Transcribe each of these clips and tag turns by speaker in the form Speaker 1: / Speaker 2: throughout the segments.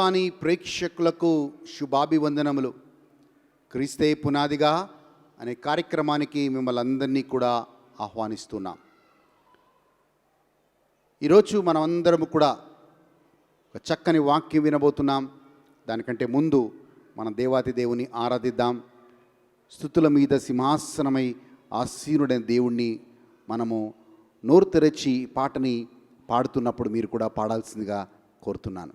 Speaker 1: వాణి ప్రేక్షకులకు శుభాభివందనములు. క్రీస్తే పునాదిగా అనే కార్యక్రమానికి మిమ్మల్ని అందరినీ కూడా ఆహ్వానిస్తున్నాం. ఈరోజు మనమందరము కూడా ఒక చక్కని వాక్యం వినబోతున్నాం. దానికంటే ముందు మన దేవాతి దేవుని ఆరాధిద్దాం. స్తుతుల మీద సింహాసనమై ఆసీనుడైన దేవుణ్ణి మనము నోరు తెరచి పాటని పాడుతున్నప్పుడు మీరు కూడా పాడాల్సిందిగా కోరుతున్నాను.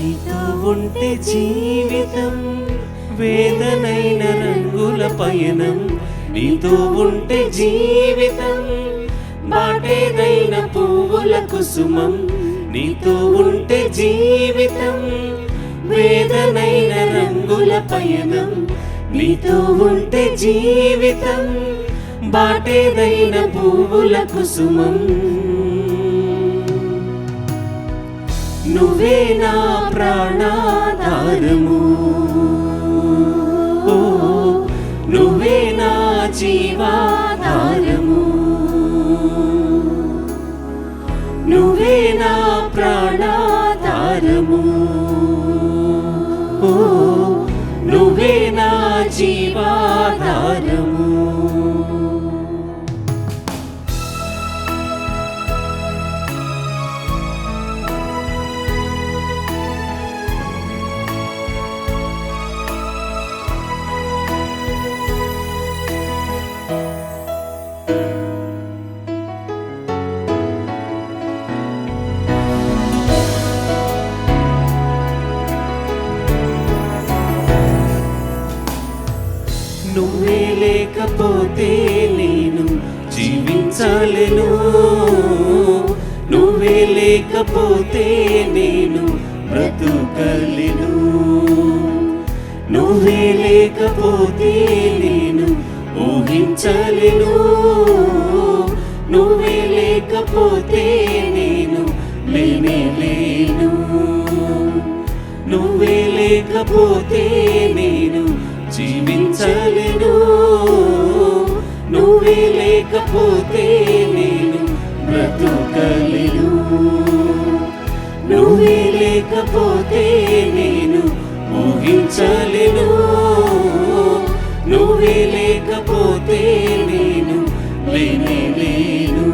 Speaker 2: నీతో ఉంటే జీవితం వేదనైన రంగుల పయనం, నీతో ఉంటే జీవితం బాటేదైన పువ్వుల కుసుమం, నీతో ఉంటే జీవితం వేదనైన రంగుల పయనం, నీతో ఉంటే జీవితం బాటేదైన పువ్వుల కుసుమం. నువ్వే నా ప్రాణాధారము, ఓ నువ్వే నా జీవాధారము, నువ్వే నా ప్రాణాధారము, ఓ నువ్వే నా జీవాధారము. నువ్వే లేకపోతే నేను జీవించలేను, నువ్వే లేకపోతే నేను బ్రతుకలేను, నువ్వే లేకపోతే నేను ఊహించలేను, నువ్వే లేకపోతే నేను లేనే లేను, నువ్వే లేకపోతే నేను జీవించలేను, నువ్వే లేకపోతే నేను బ్రతుకలేను, నువ్వే లేకపోతే నేను ఊహించలేను, నువ్వే లేకపోతే నేను లేనే లేను.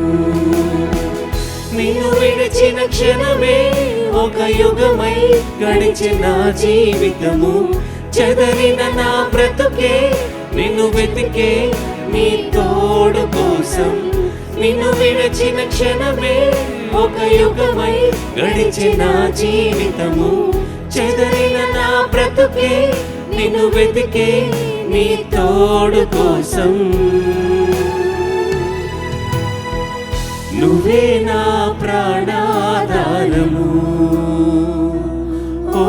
Speaker 2: నిన్ను విడిచిన క్షణమే ఒక యుగమై గడిచిన నా జీవితము, చెదరిన నా బ్రతుకే నిన్ను వెతికే నీ తోడు కోసం. నిన్ను విడిచిన క్షణమే ఒక యుగమై గడిచిన నా జీవితము, చెదరిన నా బ్రతుకే నిన్ను వెతికే నీ తోడు కోసం. నువ్వే నా ప్రాణాధారము, ఓ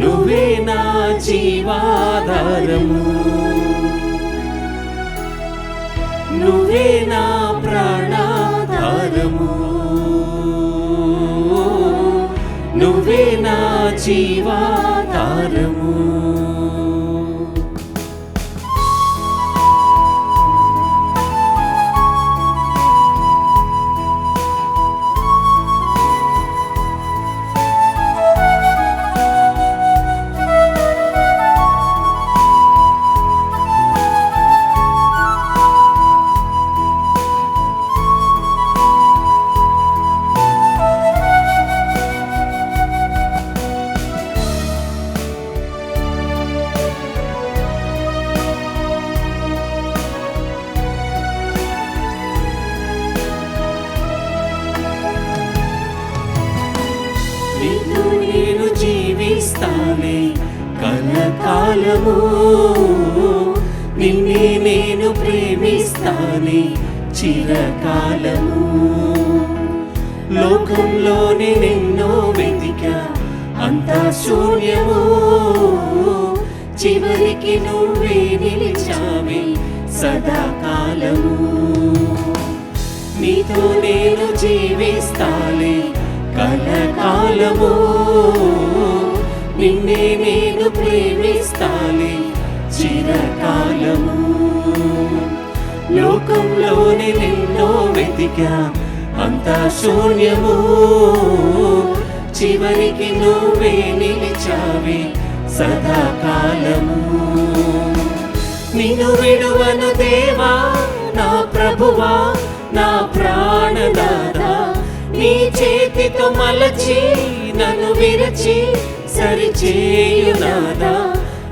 Speaker 2: నువ్వే నా జీవాధారము, నువ్వే నా ప్రాణాధారము, నువ్వే నా జీవాధారము. నేను జీవిస్తానే కలకాలము, నిన్నే నేను ప్రేమిస్తానే చిరకాలము. లోకంలోనే నిన్నో వెతికా అంతా శూన్యము, చివరికి నువ్వే నిలిచావే సదాకాలము. నీతో నేను జీవిస్తాలే కలకాలము, నిన్నే నేను ప్రేమిస్తాలే చిరకాలము. లోకంలోనే నిన్నో వెతికా అంతా శూన్యము, చివరికి నువ్వే నిలిచావే సదాకాలము. నిన్ను విడువను దేవా నా ప్రభువా నా ప్రాణనాథా, నీ చేతితో మలచి నన్ను విరచి సరిచేయునాదా.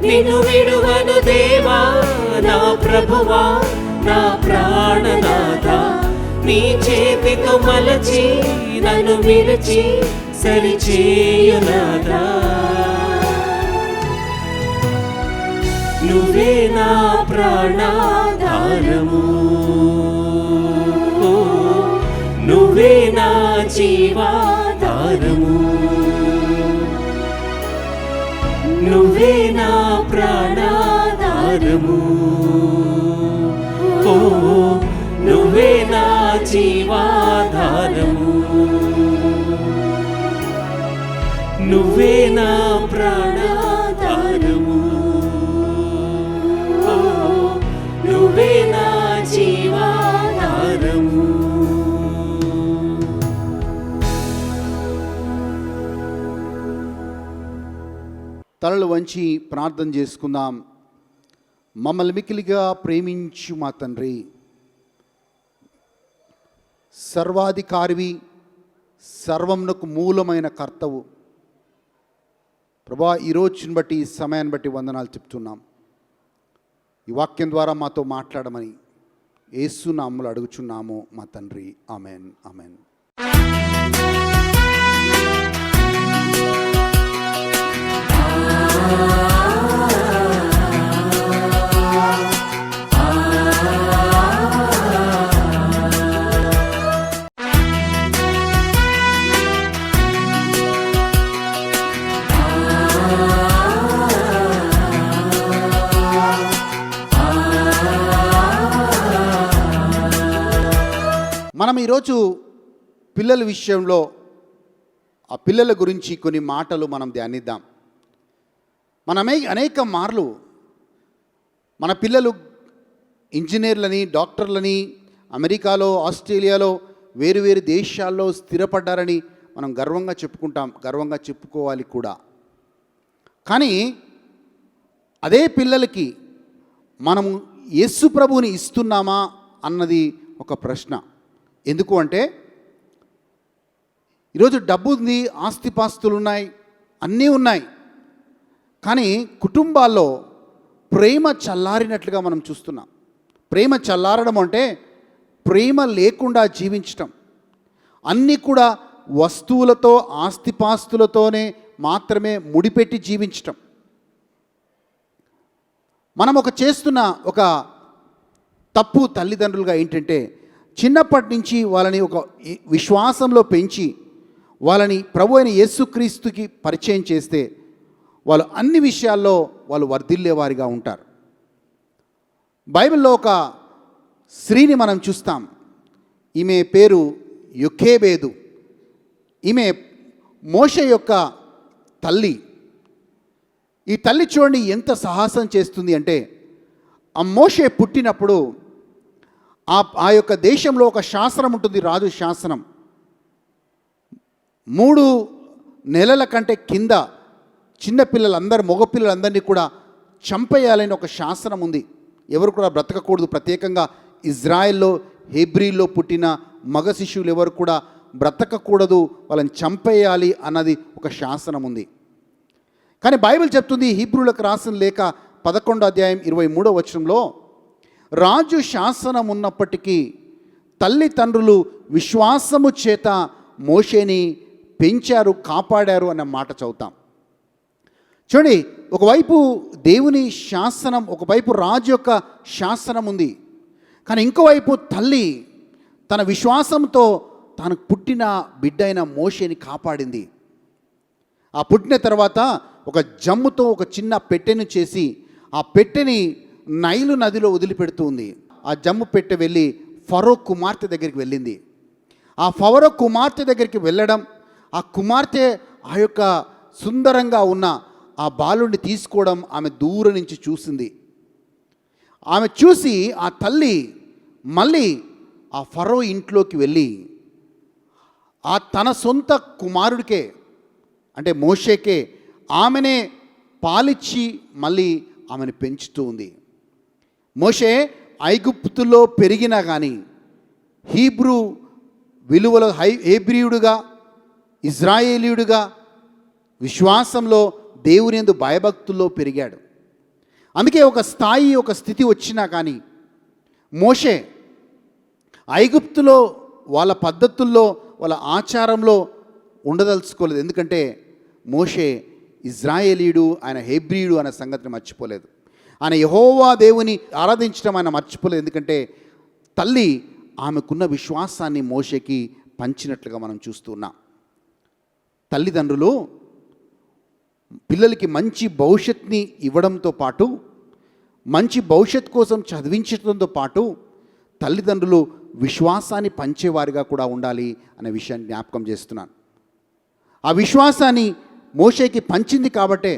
Speaker 2: నిన్ను విడువను దేవా నా ప్రభువా నా ప్రాణనాథా, నీ చేతితో మలచి నన్ను విరచి సరిచేయునాదా. నువ్వే నా ప్రాణాధారము, నువ్వే నా జీవాధారము, నువ్వే నా ప్రాణాధారము, నువ్వే నా జీవాధారము, నువ్వే నా ప్రాణాధారము, నువ్వే నా జీవాధారము.
Speaker 1: తలలు వంచి ప్రార్థన చేసుకుందాం. మమ్మల్ని మికిలిగా ప్రేమించు మా తండ్రి, సర్వాధికారివి, సర్వమునకు మూలమైన కర్తవు ప్రభా, ఈ రోజుని బట్టి ఈ సమయాన్ని బట్టి వందనాలు చెప్తున్నాం. ఈ వాక్యం ద్వారా మాతో మాట్లాడమని యేసు నామములో అడుగుచున్నాము మా తండ్రి. Amen, amen. మనం ఈరోజు పిల్లల విషయంలో ఆ పిల్లల గురించి కొన్ని మాటలు మనం ధ్యానిద్దాం. అనేక మార్లు మన పిల్లలు ఇంజనీర్లని, డాక్టర్లని, అమెరికాలో, ఆస్ట్రేలియాలో, వేరు వేరు దేశాల్లో స్థిరపడ్డారని మనం గర్వంగా చెప్పుకుంటాం, గర్వంగా చెప్పుకోవాలి కూడా. కానీ అదే పిల్లలకి మనము యేసు ప్రభువుని ఇస్తున్నామా అన్నది ఒక ప్రశ్న. ఎందుకు అంటే ఈరోజు డబ్బు ఉంది, ఆస్తిపాస్తులు ఉన్నాయి, అన్నీ ఉన్నాయి, కానీ కుటుంబాల్లో ప్రేమ చల్లారినట్లుగా మనం చూస్తున్నాం. ప్రేమ చల్లారడం అంటే ప్రేమ లేకుండా జీవించటం, అన్నీ కూడా వస్తువులతో, ఆస్తిపాస్తులతోనే మాత్రమే ముడిపెట్టి జీవించటం. మనం చేస్తున్న ఒక తప్పు తల్లిదండ్రులుగా ఏంటంటే, చిన్నప్పటి నుంచి వాళ్ళని ఒక విశ్వాసంలో పెంచి వాళ్ళని ప్రభు అయిన యేసుక్రీస్తుకి పరిచయం చేస్తే వాళ్ళు అన్ని విషయాల్లో వాళ్ళు వర్ధిల్లేవారిగా ఉంటారు. బైబిల్లో ఒక స్త్రీని మనం చూస్తాం. ఈమె పేరు యోకేబేదు. ఈమె మోషే యొక్క తల్లి. ఈ తల్లి చూడండి ఎంత సాహసం చేస్తుంది అంటే, ఆ మోషే పుట్టినప్పుడు ఆ యొక్క దేశంలో ఒక శాసనం ఉంటుంది, రాజు శాసనం. 3 నెలల కంటే కింద చిన్నపిల్లలందరూ, మగపిల్లలందరినీ కూడా చంపేయాలని ఒక శాసనం ఉంది. ఎవరు కూడా బ్రతకకూడదు. ప్రత్యేకంగా ఇజ్రాయెల్లో, హెబ్రీల్లో పుట్టిన మగ శిశువులు ఎవరు కూడా బ్రతకకూడదు, వాళ్ళని చంపేయాలి అన్నది ఒక శాసనం ఉంది. కానీ బైబిల్ చెప్తుంది, హీబ్రూలకు రాసిన లేఖ 11వ అధ్యాయం 23వ వచనంలో, రాజు శాసనం ఉన్నప్పటికీ తల్లిదండ్రులు విశ్వాసము చేత మోషేని పెంచారు, కాపాడారు అన్న మాట చదువుతాం. చూడండి, ఒకవైపు దేవుని శాసనం, ఒకవైపు రాజు యొక్క శాసనం ఉంది, కానీ ఇంకోవైపు తల్లి తన విశ్వాసంతో తనకు పుట్టిన బిడ్డ అయిన మోషేని కాపాడింది. ఆ పుట్టిన తర్వాత ఒక జమ్ముతో ఒక చిన్న పెట్టెను చేసి ఆ పెట్టెని నైలు నదిలో వదిలిపెడుతూ ఉంది. ఆ జమ్ము పెట్టె వెళ్ళి ఫరో కుమార్తె దగ్గరికి వెళ్ళింది. ఆ ఫరో కుమార్తె దగ్గరికి వెళ్ళడం, ఆ కుమార్తె ఆ యొక్క సుందరంగా ఉన్న ఆ బాలుడిని తీసుకోవడం ఆమె దూరం నుంచి చూసింది. ఆమె చూసి ఆ తల్లి మళ్ళీ ఆ ఫరో ఇంట్లోకి వెళ్ళి ఆ తన సొంత కుమారుడికే అంటే మోషేకే ఆమెనే పాలిచ్చి మళ్ళీ ఆమెను పెంచుతూ ఉంది. మోషే ఐగుప్తులో పెరిగినా కానీ హీబ్రూ విలువలో హేబ్రీయుడుగా, ఇజ్రాయేలీయుడుగా, విశ్వాసంలో దేవుని యందు భయభక్తుల్లో పెరిగాడు. అందుకే ఒక స్థాయి, ఒక స్థితి వచ్చినా కానీ మోషే ఐగుప్తులో వాళ్ళ పద్ధతుల్లో, వాళ్ళ ఆచారంలో ఉండదలుచుకోలేదు. ఎందుకంటే మోషే ఇజ్రాయేలీయుడు, ఆయన హెబ్రీయుడు అనే సంగతిని మర్చిపోలేదు. ఆయన యెహోవా దేవుని ఆరాధించడం ఆయన మర్చిపోలేదు. ఎందుకంటే తల్లి ఆమెకున్న విశ్వాసాన్ని మోషేకి పంచినట్లుగా మనం చూస్తున్నాం. తల్లిదండ్రులు పిల్లలకి మంచి భవిష్యత్తుని ఇవ్వడంతో పాటు, మంచి భవిష్యత్తు కోసం చదివించడంతో పాటు తల్లిదండ్రులు విశ్వాసాన్ని పంచేవారిగా కూడా ఉండాలి అనే విషయాన్ని జ్ఞాపకం చేస్తున్నాను. ఆ విశ్వాసాన్ని మోషేకి పంచింది కాబట్టే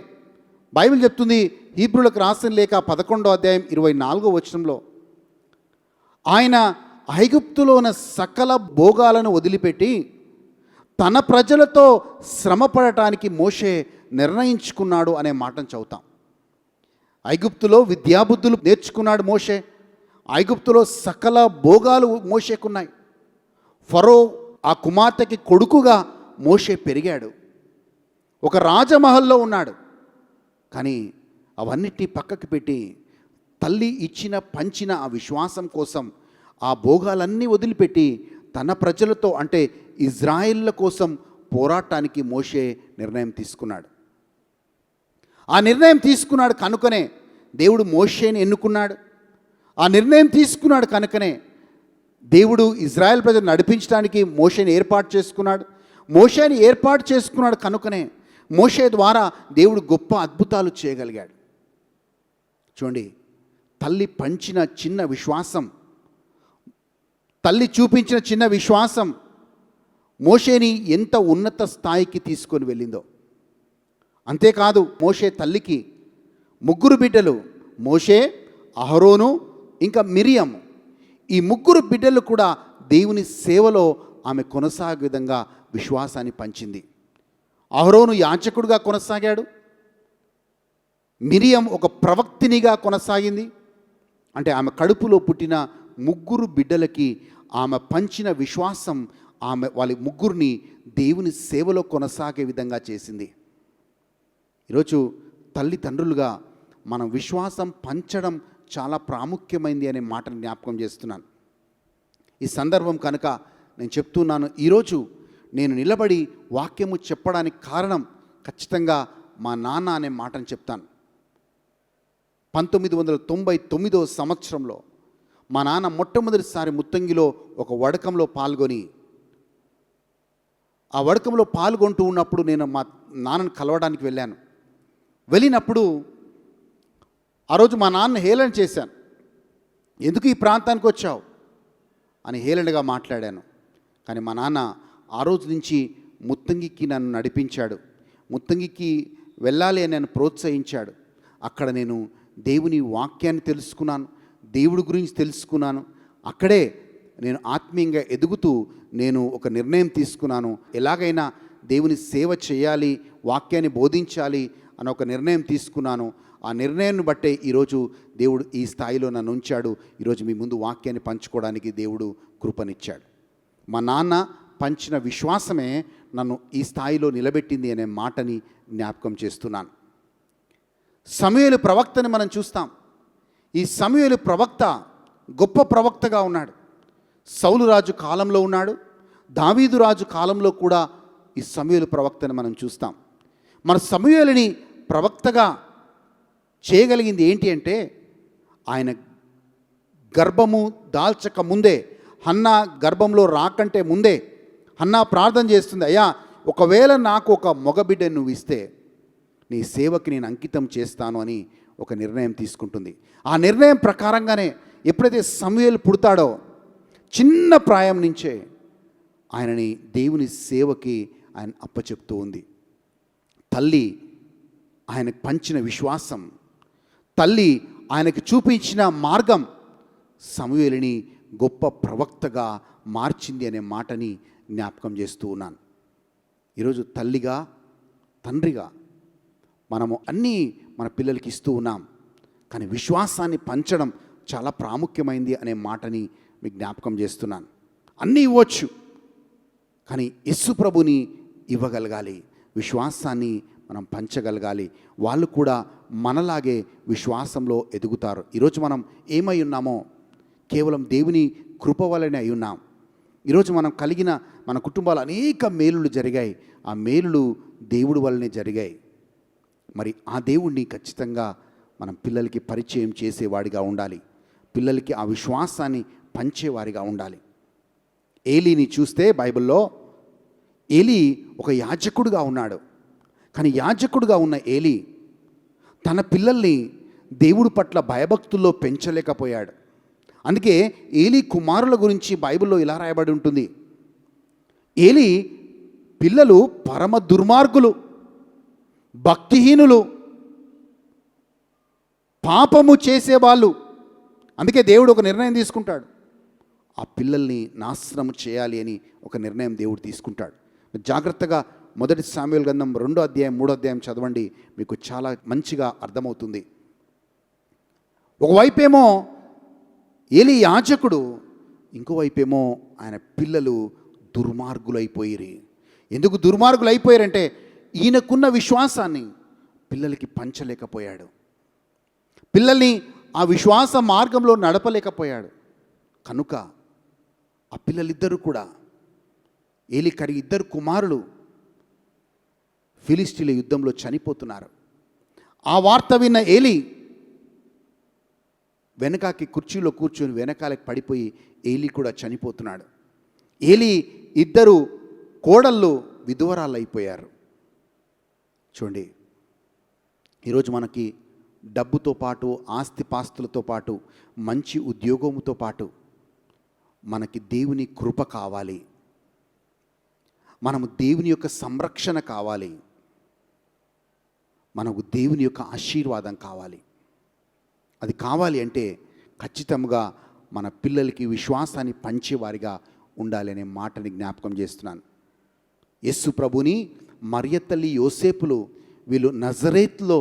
Speaker 1: బైబిల్ చెప్తుంది, హీబ్రులకు రాసిన లేఖ 11వ అధ్యాయం 24వ వచనంలో, ఆయన ఐగుప్తులో ఉన్న సకల భోగాలను వదిలిపెట్టి తన ప్రజలతో శ్రమపడటానికి మోషే నిర్ణయించుకున్నాడు అనే మాటను చదువుతాం. ఐగుప్తులో విద్యాబుద్ధులు నేర్చుకున్నాడు మోషే. ఐగుప్తులో సకల భోగాలు మోషేకున్నాయి. ఫరో ఆ కుమార్తెకి కొడుకుగా మోషే పెరిగాడు. ఒక రాజమహల్లో ఉన్నాడు. కానీ అవన్నిటినీ పక్కకి పెట్టి తల్లి ఇచ్చిన పంచిన ఆ విశ్వాసం కోసం ఆ భోగాలన్నీ వదిలిపెట్టి తన ప్రజలతో అంటే ఇజ్రాయిల్ల కోసం పోరాటానికి మోషే నిర్ణయం తీసుకున్నాడు. ఆ నిర్ణయం తీసుకున్నాడు కనుకనే దేవుడు మోషేని ఎన్నుకున్నాడు. ఆ నిర్ణయం తీసుకున్నాడు కనుకనే దేవుడు ఇజ్రాయెల్ ప్రజలు నడిపించడానికి మోషేని ఏర్పాటు చేసుకున్నాడు. మోషేని ఏర్పాటు చేసుకున్నాడు కనుకనే మోషే ద్వారా దేవుడు గొప్ప అద్భుతాలు చేయగలిగాడు. చూడండి, తల్లి పంచిన చిన్న విశ్వాసం, తల్లి చూపించిన చిన్న విశ్వాసం మోషేని ఎంత ఉన్నత స్థాయికి తీసుకొని వెళ్ళిందో. అంతేకాదు, మోషే తల్లికి 3 బిడ్డలు, మోషే, అహరోను, ఇంకా మిరియం. ఈ 3 బిడ్డలు కూడా దేవుని సేవలో ఆమె కొనసాగే విధంగా విశ్వాసాన్ని పంచింది. అహరోను యాజకుడిగా కొనసాగాడు. మిరియం ఒక ప్రవక్తినిగా కొనసాగింది. అంటే ఆమె కడుపులో పుట్టిన 3 బిడ్డలకి ఆమె పంచిన విశ్వాసం వాళ్ళ 3 దేవుని సేవలో కొనసాగే విధంగా చేసింది. ఈరోజు తల్లిదండ్రులుగా మనం విశ్వాసం పంచడం చాలా ప్రాముఖ్యమైంది అనే మాటను జ్ఞాపకం చేస్తున్నాను. ఈ సందర్భం కనుక నేను చెప్తున్నాను. ఈరోజు నేను నిలబడి వాక్యము చెప్పడానికి కారణం ఖచ్చితంగా మా నాన్న అనే మాటను చెప్తాను. 1999వ సంవత్సరంలో మా నాన్న మొట్టమొదటిసారి ముత్తంగిలో ఒక వడకంలో పాల్గొని, ఆ వడకంలో పాల్గొంటూ ఉన్నప్పుడు నేను మా నాన్నను కలవడానికి వెళ్ళాను. వెళ్ళినప్పుడు ఆ రోజు మా నాన్న హేళన చేశాను. ఎందుకు ఈ ప్రాంతానికి వచ్చావు అని హేళనగా మాట్లాడాను. కానీ మా నాన్న ఆ రోజు నుంచి ముత్తంగికి నన్ను నడిపించాడు. ముత్తంగికి వెళ్ళాలి అని నన్ను ప్రోత్సహించాడు. అక్కడ నేను దేవుని వాక్యాన్ని తెలుసుకున్నాను, దేవుడి గురించి తెలుసుకున్నాను. అక్కడే నేను ఆత్మీయంగా ఎదుగుతూ నేను ఒక నిర్ణయం తీసుకున్నాను. ఎలాగైనా దేవుని సేవ చేయాలి, వాక్యాన్ని బోధించాలి అని ఒక నిర్ణయం తీసుకున్నాను. ఆ నిర్ణయాన్ని బట్టే ఈరోజు దేవుడు ఈ స్థాయిలో నన్ను ఉంచాడు. ఈరోజు మీ ముందు వాక్యాన్ని పంచుకోవడానికి దేవుడు కృపనిచ్చాడు. మా నాన్న పంచిన విశ్వాసమే నన్ను ఈ స్థాయిలో నిలబెట్టింది అనే మాటని జ్ఞాపకం చేస్తున్నాను. సమూయేలు ప్రవక్తని మనం చూస్తాం. ఈ సమూయేలు ప్రవక్త గొప్ప ప్రవక్తగా ఉన్నాడు. సౌలు రాజు కాలంలో ఉన్నాడు. దావీదు రాజు కాలంలో కూడా ఈ సమూయేలు ప్రవక్తని మనం చూస్తాం. మన సమూయేలుని ప్రవక్తగా చేయగలిగింది ఏంటి అంటే, ఆయన గర్భము దాల్చక ముందే, హన్నా గర్భంలో రాకంటే ముందే హన్నా ప్రార్థన చేస్తుంది, అయ్యా ఒకవేళ నాకు ఒక మగబిడ్డ నువ్వు ఇస్తే నీ సేవకి నేను అంకితం చేస్తాను అని ఒక నిర్ణయం తీసుకుంటుంది. ఆ నిర్ణయం ప్రకారంగానే ఎప్పుడైతే సమూయేలు పుడతాడో చిన్న ప్రాయం నుంచే ఆయనని దేవుని సేవకి ఆయన అప్పచెప్తూ ఉంది. తల్లి ఆయనకు పంచిన విశ్వాసం, తల్లి ఆయనకు చూపించిన మార్గం సమూయేలుని గొప్ప ప్రవక్తగా మార్చింది అనే మాటని జ్ఞాపకం చేస్తూ ఉన్నాను. ఈరోజు తల్లిగా, తండ్రిగా మనము అన్నీ మన పిల్లలకి ఇస్తూ ఉన్నాం, కానీ విశ్వాసాన్ని పంచడం చాలా ప్రాముఖ్యమైంది అనే మాటని మీకు జ్ఞాపకం చేస్తున్నాను. అన్నీ ఇవ్వచ్చు, కానీ యేసు ప్రభుని ఇవ్వగలగాలి, విశ్వాసాన్ని మనం పంచగలగాలి. వాళ్ళు కూడా మనలాగే విశ్వాసంలో ఎదుగుతారు. ఈరోజు మనం ఏమై ఉన్నామో కేవలం దేవుని కృప వలనే అయి ఉన్నాం. ఈరోజు మనం కలిగిన మన కుటుంబాలు అనేక మేలులు జరిగాయి, ఆ మేలులు దేవుడి వల్లనే జరిగాయి. మరి ఆ దేవుణ్ణి ఖచ్చితంగా మనం పిల్లలకి పరిచయం చేసేవాడిగా ఉండాలి, పిల్లలకి ఆ విశ్వాసాన్ని పంచేవారిగా ఉండాలి. ఏలీని చూస్తే బైబిల్లో ఏలీ ఒక యాజకుడుగా ఉన్నాడు, కానీ యాజకుడుగా ఉన్న ఏలీ తన పిల్లల్ని దేవుడి పట్ల భయభక్తుల్లో పెంచలేకపోయాడు. అందుకే ఏలీ కుమారుల గురించి బైబిల్లో ఇలా రాయబడి ఉంటుంది, ఏలీ పిల్లలు పరమ దుర్మార్గులు, భక్తిహీనులు, పాపము చేసేవాళ్ళు. అందుకే దేవుడు ఒక నిర్ణయం తీసుకుంటాడు, ఆ పిల్లల్ని నాశనం చేయాలి అని ఒక నిర్ణయం దేవుడు తీసుకుంటాడు. జాగ్రత్తగా 1 సామ్యుయేలు గ్రంథం 2వ అధ్యాయం 3వ అధ్యాయం చదవండి, మీకు చాలా మంచిగా అర్థమవుతుంది. ఒకవైపేమో ఏలీ యాజకుడు, ఇంకోవైపేమో ఆయన పిల్లలు దుర్మార్గులైపోయిరి. ఎందుకు దుర్మార్గులైపోయారంటే ఈయనకున్న విశ్వాసాన్ని పిల్లలకి పంచలేకపోయాడు, పిల్లల్ని ఆ విశ్వాస మార్గంలో నడపలేకపోయాడు. కనుక ఆ పిల్లలిద్దరూ కూడా, ఏలీ కడి ఇద్దరు కుమారులు ఫిలిష్తీయుల యుద్ధంలో చనిపోతున్నారు. ఆ వార్త విన్న ఏలీ వెనకాకి కుర్చీలో కూర్చొని వెనకాలకి పడిపోయి ఏలీ కూడా చనిపోతున్నాడు. ఏలీ ఇద్దరు కోడళ్ళు విధవరాళ్ళు అయిపోయారు. చూడండి, ఈరోజు మనకి డబ్బుతో పాటు, ఆస్తిపాస్తులతో పాటు, మంచి ఉద్యోగంతో పాటు మనకి దేవుని కృప కావాలి, మనము దేవుని యొక్క సంరక్షణ కావాలి, మనకు దేవుని యొక్క ఆశీర్వాదం కావాలి. అది కావాలి అంటే ఖచ్చితంగా మన పిల్లలకి విశ్వాసాన్ని పంచేవారిగా ఉండాలి అనే మాటని జ్ఞాపకం చేస్తున్నాను. యేసు ప్రభుని, మరియ తల్లి, యోసేపులు వీళ్ళు నజరేత్లో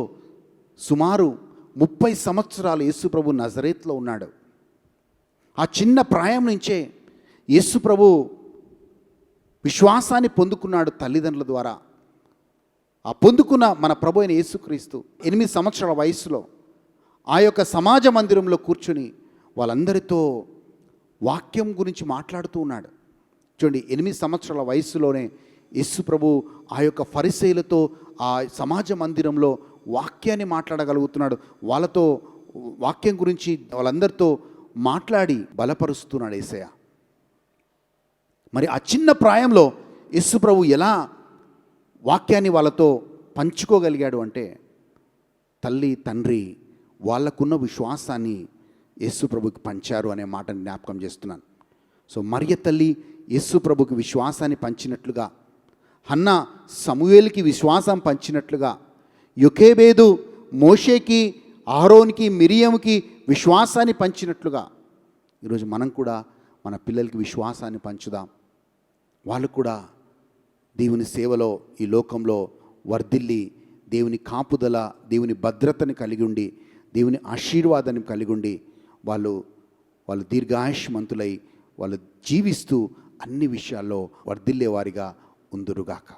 Speaker 1: సుమారు 30 సంవత్సరాలు యేసు ప్రభు నజరేత్లో ఉన్నాడు. ఆ చిన్న ప్రాయం నుంచే యేసు ప్రభు విశ్వాసాన్ని పొందుకున్నాడు తల్లిదండ్రుల ద్వారా. ఆ పొందుకున్న మన ప్రభు అయిన యేసుక్రీస్తు 8 సంవత్సరాల వయసులో ఆ యొక్క సమాజ మందిరంలో కూర్చుని వాళ్ళందరితో వాక్యం గురించి మాట్లాడుతూ ఉన్నాడు. చూడండి, 8 సంవత్సరాల వయసులోనే యేసు ప్రభు ఆ యొక్క ఫరిసీయులతో ఆ సమాజ మందిరంలో వాక్యాన్ని మాట్లాడగలుగుతున్నాడు. వాళ్ళతో వాక్యం గురించి వాళ్ళందరితో మాట్లాడి బలపరుస్తున్నాడు యేసయ్య. మరి ఆ చిన్న ప్రాయంలో యేసు ప్రభు ఎలా వాక్యాన్ని వాళ్ళతో పంచుకోగలిగాడు అంటే తల్లి, తండ్రి వాళ్ళకున్న విశ్వాసాన్ని యేసు ప్రభుకి పంచారు అనే మాటని జ్ఞాపకం చేస్తున్నాను. సో మరియ తల్లి యేసు ప్రభుకి విశ్వాసాన్ని పంచినట్లుగా, హన్నా సమూయేలుకి విశ్వాసం పంచినట్లుగా, యోకేబేదు మోషేకి, అహరోన్కి, మిరియంకి విశ్వాసాన్ని పంచినట్లుగా ఈరోజు మనం కూడా మన పిల్లలకి విశ్వాసాన్ని పంచుదాం. వాళ్ళు కూడా దేవుని సేవలో ఈ లోకంలో వర్ధిల్లి దేవుని కాపుదల, దేవుని భద్రతని కలిగి ఉండి, దేవుని ఆశీర్వాదాన్ని కలిగి ఉండి వాళ్ళు దీర్ఘాయుష్మంతులై వాళ్ళు జీవిస్తూ అన్ని విషయాల్లో వర్ధిల్లేవారిగా ఉందురుగాక.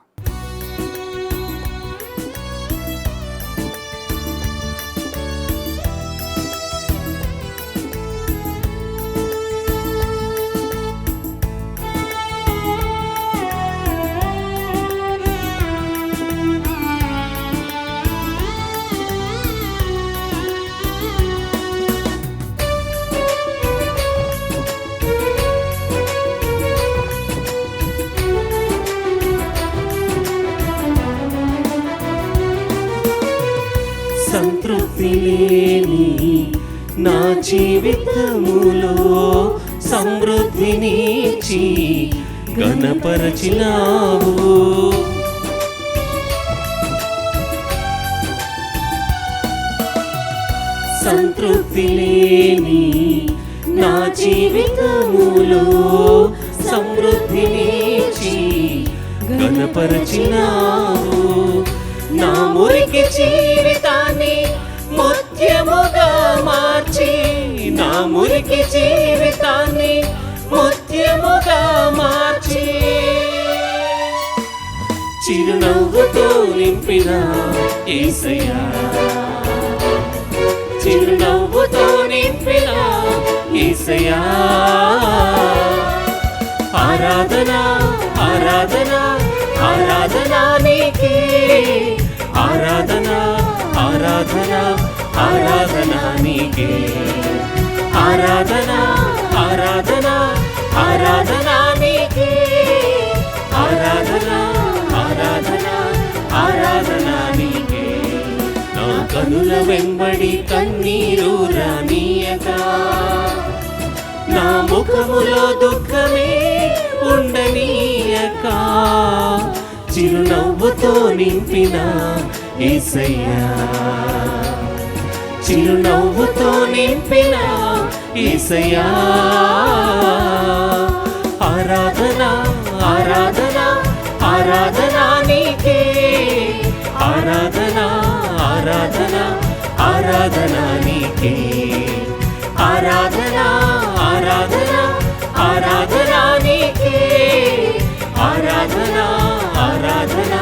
Speaker 2: లేని నా జీవితములో సమృద్ధినిచ్చి ఘనపరచినావు. సంతృప్తి లేని నా జీవితములో సమృద్ధినిచ్చి ఘనపరచినావు. నా మురికి జీవితాన్ని ముత్యముగా మార్చి, నా మురికి జీవితాన్ని ముత్యముగా మార్చి, చిరునవ్వుతో నింపిన యేసయ్యా, చిరునవ్వుతో నింపిన యేసయ్యా. ఆరాధన ఆరాధన ఆరాధన నీకే, ఆరాధన ఆరాధన ఆరాధన నీకే, ఆరాధన ఆరాధన ఆరాధన నీకే, ఆరాధన ఆరాధన ఆరాధన నీకే. నా కనుల వెంబడి కన్నీరు రానీయక, నా ముఖములో దుఃఖమే ఉండనీయక, చిరునవ్వుతో నింపిన యేసయ్యా, చిరునవ్వుతో నింపిన యేసయ్యా. ఆరాధన ఆరాధన ఆరాధన నీకే, ఆరాధన ఆరాధన ఆరాధన నీకే, ఆరాధన ఆరాధన ఆరాధన నీకే, ఆరాధన ఆరాధన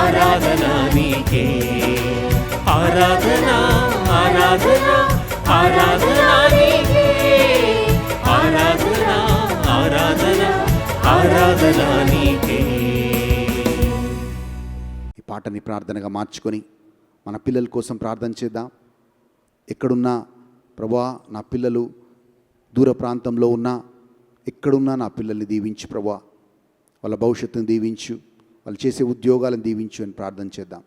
Speaker 2: ఆరాధన నీకే, ఆరాధన ఆరాధన ఆరాధన నీకే, ఆరాధన ఆరాధన ఆరాధన నీకే.
Speaker 1: ఈ పాటని ప్రార్థనగా మార్చుకొని మన పిల్లల కోసం ప్రార్థన చేద్దాం. ఎక్కడున్నా ప్రభువా, నా పిల్లలు దూర ప్రాంతంలో ఉన్నా, ఎక్కడున్నా నా పిల్లల్ని దీవించు ప్రభువా, వాళ్ళ భవిష్యత్తును దీవించు, వాళ్ళు చేసే ఉద్యోగాలను దీవించు అని ప్రార్థన చేద్దాం.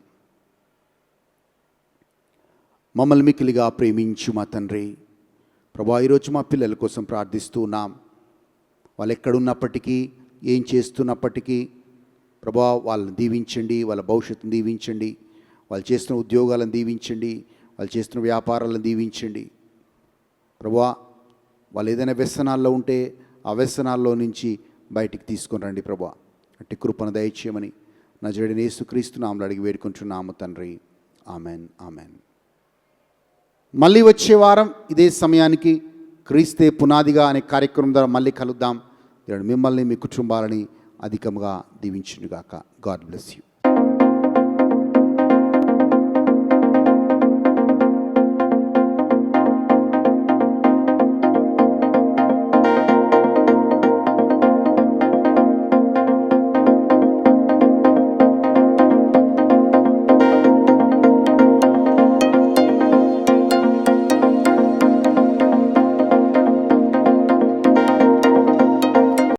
Speaker 1: మమ్మల్ని మిక్కిలిగా ప్రేమించు మా తండ్రి ప్రభువా, ఈరోజు మా పిల్లల కోసం ప్రార్థిస్తూ ఉన్నాం. వాళ్ళు ఎక్కడున్నప్పటికీ, ఏం చేస్తున్నప్పటికీ ప్రభువా వాళ్ళని దీవించండి, వాళ్ళ భవిష్యత్తును దీవించండి, వాళ్ళు చేస్తున్న ఉద్యోగాలను దీవించండి, వాళ్ళు చేస్తున్న వ్యాపారాలను దీవించండి ప్రభువా. వాళ్ళు ఏదైనా వ్యసనాల్లో ఉంటే ఆ వ్యసనాల్లో నుంచి బయటికి తీసుకొని రండి ప్రభువా. అట్టి కృపను దయచేయమని నజరేయుడైన యేసుక్రీస్తు నామములో అడిగి వేడుకుంటున్నాము తండ్రి. Amen amen. మళ్ళీ వచ్చే వారం ఇదే సమయానికి క్రీస్తే పునాదిగా అనే కార్యక్రమం ద్వారా మళ్ళీ కలుద్దాం. దేవుడు మిమ్మల్ని, మీ కుటుంబాలని అధికంగా దీవించునుగాక. God bless you.